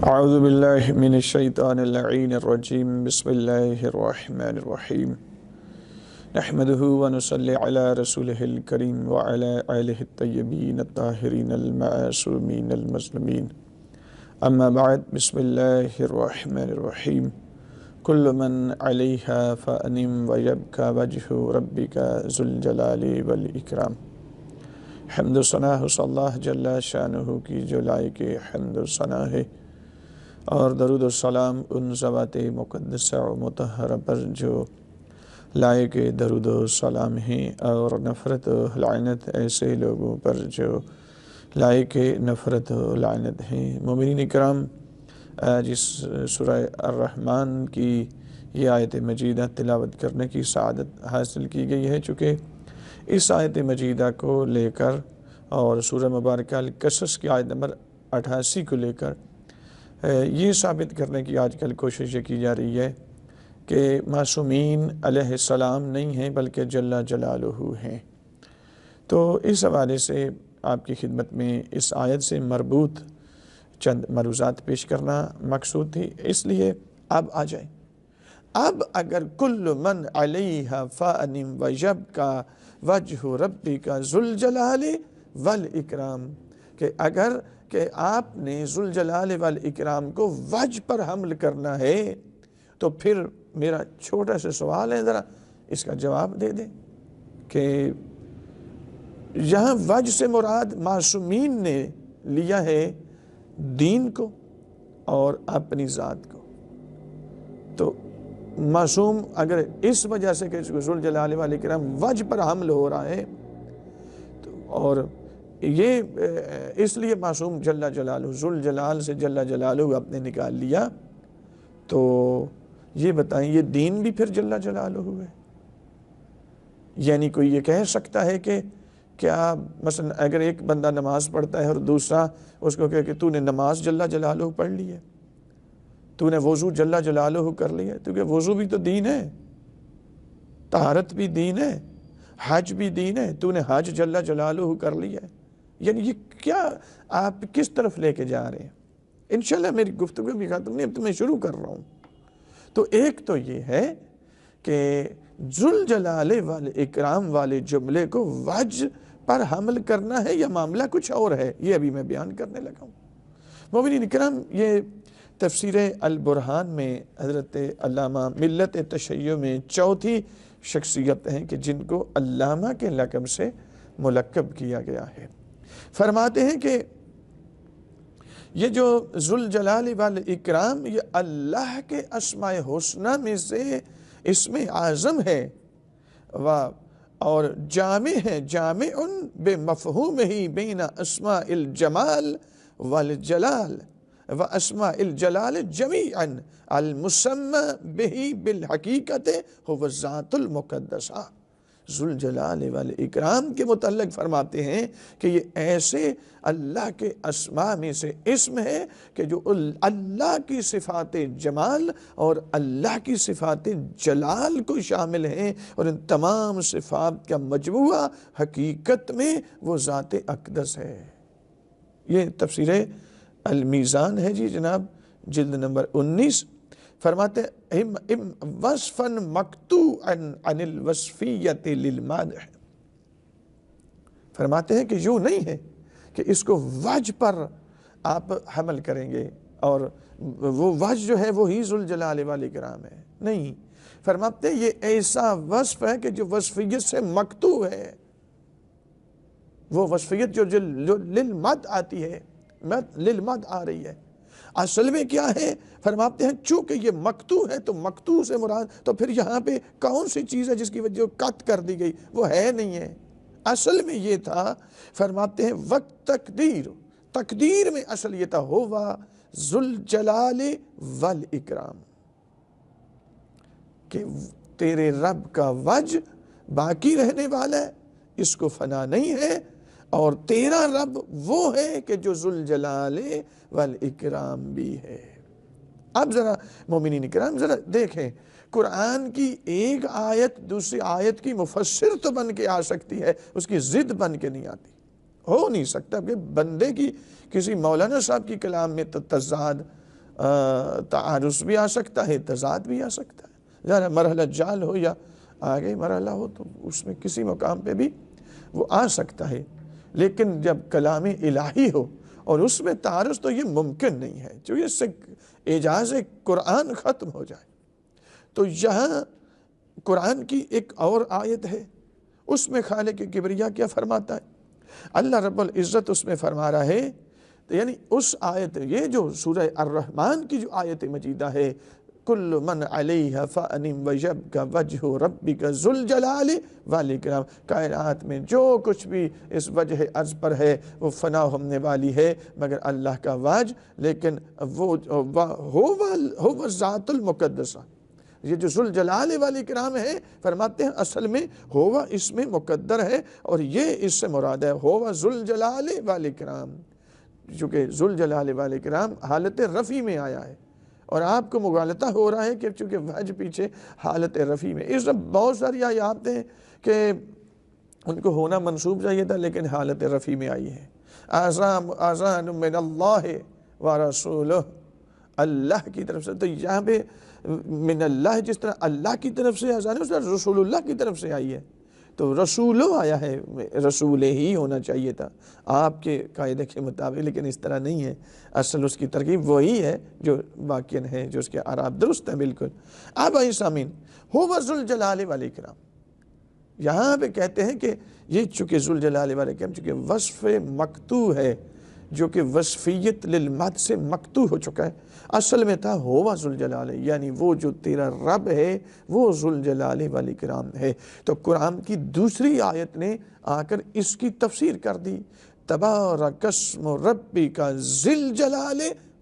اعوذ باللہ من الشیطان اللعین الرجیم بسم اللہ الرحمن الرحیم نحمده ونصلی علی رسولہ الکریم وعلی آلہ الطیبین الطاہرین المعصومین المظلومین اما بعد بسم اللہ الرحمن الرحیم کل من علیہا فانم ویبکا وجہ ربک ذو الجلال والاکرام۔ حمد و ثنا صلی اللہ جل شانہ کی جو لائق حمد و ثنا ہے، اور درود و سلام ان ذوات مقدسہ و مطہرہ پر جو لائق درود و سلام ہیں، اور نفرت و لعنت ایسے لوگوں پر جو لائق نفرت و لعنت ہیں۔ مومنین کرام، جس سورہ الرحمن کی یہ آیت مجیدہ تلاوت کرنے کی سعادت حاصل کی گئی ہے، چونکہ اس آیت مجیدہ کو لے کر اور سورہ مبارکہ القصص کی آیت نمبر 88 کو لے کر یہ ثابت کرنے کی آج کل کوشش یہ کی جا رہی ہے کہ معصومین علیہ السلام نہیں ہیں بلکہ جل جلالہ ہیں۔ تو اس حوالے سے آپ کی خدمت میں اس آیت سے مربوط چند ملحوظات پیش کرنا مقصود تھی، اس لیے اب آ جائیں۔ اب اگر کل من علیہا فان ویبکا وجہ ربک ذو الجلال والاکرام، کہ اگر کہ آپ نے ذوالجلال والاکرام کو وجہ پر حمل کرنا ہے تو پھر میرا چھوٹا سا سوال ہے، ذرا اس کا جواب دے دیں کہ یہاں وجہ سے مراد معصومین نے لیا ہے دین کو اور اپنی ذات کو۔ تو معصوم اگر اس وجہ سے کہ ذوالجلال والاکرام وجہ پر حمل ہو رہا ہے اور یہ اس لیے معصوم جل جلالہ ذوالجلال سے جل جلالہ آپ نے نکال لیا، تو یہ بتائیں یہ دین بھی پھر جل جلالہ ہے؟ یعنی کوئی یہ کہہ سکتا ہے کہ کیا مثلا اگر ایک بندہ نماز پڑھتا ہے اور دوسرا اس کو کہے کہ تو نے نماز جل جلالہ پڑھ لی ہے، تو نے وضو جل جلالہ کر لیا ہے، کیونکہ وضو بھی تو دین ہے، طہارت بھی دین ہے، حج بھی دین ہے، تو نے حج جل جلالہ کر لیا ہے۔ یعنی یہ کیا آپ کس طرف لے کے جا رہے ہیں؟ انشاءاللہ میری گفتگو بھی ختم نہیں، اب تو میں شروع کر رہا ہوں۔ تو ایک تو یہ ہے کہ ذوالجلال والاکرام والے جملے کو وجہ پر حمل کرنا ہے یا معاملہ کچھ اور ہے، یہ ابھی میں بیان کرنے لگا ہوں۔ مومنین کرام، یہ تفسیر البرہان میں حضرت علامہ ملت تشیع میں چوتھی شخصیت ہیں کہ جن کو علامہ کے لقب سے ملقب کیا گیا ہے۔ فرماتے ہیں کہ یہ جو ذوالجلال والاکرام یہ اللہ کے اسماء حسنہ میں سے اسم اعظم ہے، اور جامع ہے، جامع بمفہومہ بین اسماء الجمال والجلال و اسماء الجلال جمیعا المسمى به بالحقیقت هو الذات المقدسہ۔ ذوالجلال والاکرام کے متعلق فرماتے ہیں کہ یہ ایسے اللہ کے اسماء میں سے اسم ہے کہ جو اللہ کی صفات جمال اور اللہ کی صفات جلال کو شامل ہیں، اور ان تمام صفات کا مجموعہ حقیقت میں وہ ذات اقدس ہے۔ یہ تفسیر المیزان ہے جی جناب، جلد نمبر 19۔ فرماتے ہیں وصفاً مقطوعاً عن الوصفیت للمادح، فرماتے ہیں کہ یوں نہیں ہے کہ اس کو وجہ پر آپ حمل کریں گے اور وہ وجہ جو ہے وہی ذوالجلال والاکرام ہے، نہیں۔ فرماتے ہیں یہ ایسا وصف ہے کہ جو وصفیت سے مقطوع ہے، وہ وصفیت جو للمد آتی ہے، للمد آ رہی ہے، اصل میں کیا ہے؟ فرماتے ہیں چونکہ یہ مقطوع ہے تو مقطوع سے مراد تو پھر یہاں پہ کون سی چیز ہے جس کی وجہ قط کر دی گئی؟ وہ ہے نہیں ہے، اصل میں یہ تھا۔ فرماتے ہیں وقت تقدیر میں اصل یہ تھا ہوا ذوالجلال والاکرام، کہ تیرے رب کا وجہ باقی رہنے والا ہے، اس کو فنا نہیں ہے، اور تیرا رب وہ ہے کہ جو ذوالجلال والاکرام بھی ہے۔ اب ذرا مومنین کرام ذرا دیکھیں، قرآن کی ایک آیت دوسری آیت کی مفسر تو بن کے آ سکتی ہے، اس کی ضد بن کے نہیں آتی، ہو نہیں سکتا کہ بندے کی کسی مولانا صاحب کی کلام میں تو تضاد تعارض بھی آ سکتا ہے، تضاد بھی آ سکتا ہے، ذرا مرحلہ جال ہو یا آگے مرحلہ ہو تو اس میں کسی مقام پہ بھی وہ آ سکتا ہے، لیکن جب کلام الہی ہو اور اس میں تعارض تو یہ ممکن نہیں ہے، جو اس سے اعجاز قرآن ختم ہو جائے۔ تو یہاں قرآن کی ایک اور آیت ہے، اس میں خالق کبریا کیا فرماتا ہے؟ اللہ رب العزت اس میں فرما رہا ہے، یعنی اس آیت، یہ جو سورہ الرحمن کی جو آیت مجیدہ ہے، کل من علیہ فان ویبقى وجہ ربک ذو الجلال والاکرام، کائنات میں جو کچھ بھی اس وجہ ارض پر ہے وہ فنا ہونے والی ہے مگر اللہ کا وجہ، لیکن وہ ہو ذات المقدسہ، یہ جو ذوالجلال والاکرام ہے، فرماتے ہیں اصل میں ہوا اس میں مقدر ہے اور یہ اس سے مراد ہے ہوا ذوالجلال والاکرام، چونکہ ذوالجلال والاکرام حالت رفع میں آیا ہے اور آپ کو مغالطہ ہو رہا ہے کہ چونکہ وجہ پیچھے حالت رفع میں، اس میں بہت ساری آیات ہیں کہ ان کو ہونا منصوب چاہیے تھا لیکن حالت رفع میں آئی ہے۔ آذان من اللہ ورسولہ، اللہ کی طرف سے، تو یہاں پہ من اللہ جس طرح اللہ کی طرف سے آذان ہے اس طرح رسول اللہ کی طرف سے آئی ہے، تو رسولو آیا ہے، رسول ہی ہونا چاہیے تھا آپ کے قاعدے کے مطابق، لیکن اس طرح نہیں ہے، اصل اس کی ترکیب وہی ہے جو واقعاً ہے، جو اس کے اعراب درست ہے بالکل۔ اب آئیں سامعین، ہو ذوالجلال والاکرام، یہاں پہ کہتے ہیں کہ یہ چونکہ ذوالجلال والاکرام چونکہ وصف مقطوع ہے، جو کہ وصفیت للمد سے مقطوع ہو چکا ہے، اصل میں تھا ہوا ذوالجلال، یعنی وہ جو تیرا رب ہے وہ ذوالجلال والاکرام ہے۔ تو قرآن کی دوسری آیت نے آ کر اس کی تفسیر کر دی، تبارک اسم ربک ذی الجلال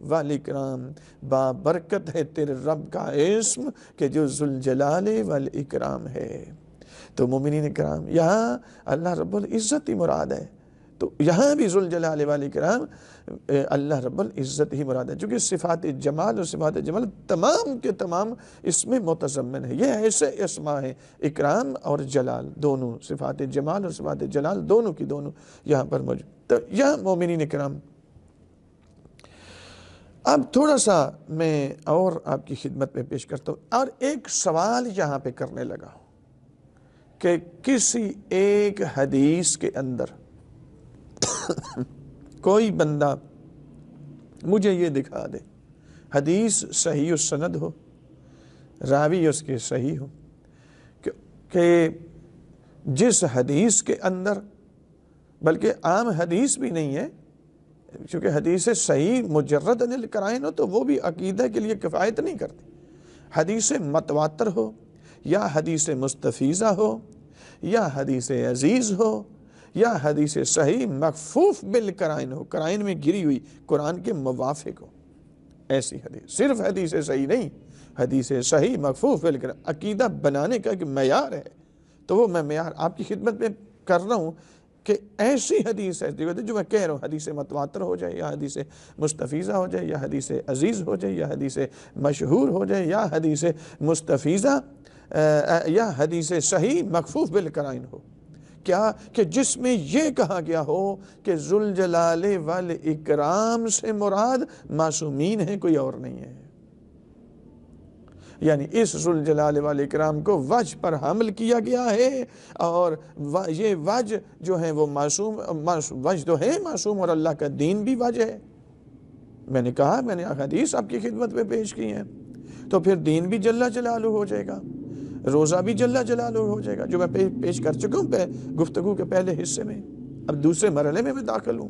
والاکرام، بابرکت ہے تیرے رب کا اسم کہ جو ذوالجلال والاکرام ہے۔ تو مومنین کرام، یہاں اللہ رب العزت ہی مراد ہے، تو یہاں بھی ذوالجلال والاکرام اللہ رب العزت ہی مراد ہے، چونکہ صفات جمال اور صفات جمال تمام کے تمام اس میں متضمن ہے۔ یہ ایسے اسماء ہیں، اکرام اور جلال دونوں، صفات جمال اور صفات جلال دونوں کی دونوں یہاں پر موجود۔ تو یہاں مومنین کرام، اب تھوڑا سا میں اور آپ کی خدمت میں پیش کرتا ہوں، اور ایک سوال یہاں پہ کرنے لگا ہوں کہ کسی ایک حدیث کے اندر کوئی بندہ مجھے یہ دکھا دے، حدیث صحیح السند ہو، راوی اس کے صحیح ہو، کہ جس حدیث کے اندر، بلکہ عام حدیث بھی نہیں ہے، چونکہ حدیث صحیح مجرد عن القرائن ہو تو وہ بھی عقیدہ کے لیے کفایت نہیں کرتی، حدیث متواتر ہو یا حدیث مستفیضہ ہو یا حدیث عزیز ہو یا حدیث صحیح مخفوف بالقرائن ہو، قرائن میں گری ہوئی، قرآن کے موافق ہو، ایسی حدیث، صرف حدیث صحیح نہیں، حدیث صحیح مخفوف بالقرائن، عقیدہ بنانے کا ایک معیار ہے، تو وہ میں معیار آپ کی خدمت میں کر رہا ہوں کہ ایسی حدیث ہے جو میں کہہ رہا ہوں، حدیث متواتر ہو جائے یا حدیث مستفیضہ ہو جائے یا حدیث عزیز ہو جائے یا حدیث مشہور ہو جائے یا حدیث مستفیضہ یا حدیث صحیح مخفوف بالقرائن ہو، کیا کہ جس میں یہ کہا گیا ہو کہ ذوالجلال والاکرام سے مراد معصومین ہیں، کوئی اور نہیں ہے، یعنی اس ذوالجلال والاکرام کو وجہ پر حمل کیا گیا ہے، اور یہ وجہ جو ہے وہ معصوم، وجہ تو ہے معصوم، اور اللہ کا دین بھی وجہ ہے۔ میں نے کہا، میں نے حدیث آپ کی خدمت میں پیش کی ہیں، تو پھر دین بھی جل جلالہ ہو جائے گا، روزہ بھی جل جلالہ ہو جائے گا، جو میں پیش کر چکا ہوں گفتگو کے پہلے حصے میں، اب دوسرے مرحلے میں داخل ہوں۔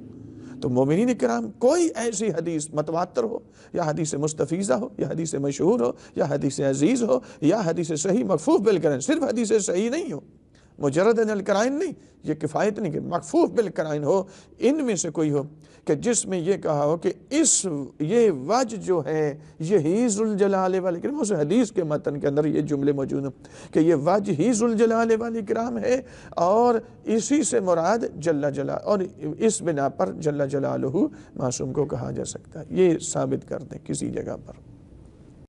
تو مومنین کرام، کوئی ایسی حدیث متواتر ہو یا حدیث مستفیضہ ہو یا حدیث مشہور ہو یا حدیث عزیز ہو یا حدیث صحیح مخفوف بالقرائن، صرف حدیث صحیح نہیں ہو، مجرد عن القرائن نہیں، یہ کفایت نہیں کہ مخفوف بالقرائن ہو، ان میں سے کوئی ہو کہ جس میں یہ کہا ہو کہ یہ وجہ جو ہے یہی ذوالجلال والاکرام، اس حدیث کے متن کے اندر یہ جملے موجود ہیں کہ یہ وجہ ہی ذوالجلال والاکرام ہے، اور اسی سے مراد جل جلالہ، اور اس بنا پر جل جلالہ معصوم کو کہا جا سکتا ہے، یہ ثابت کر دیں کسی جگہ پر۔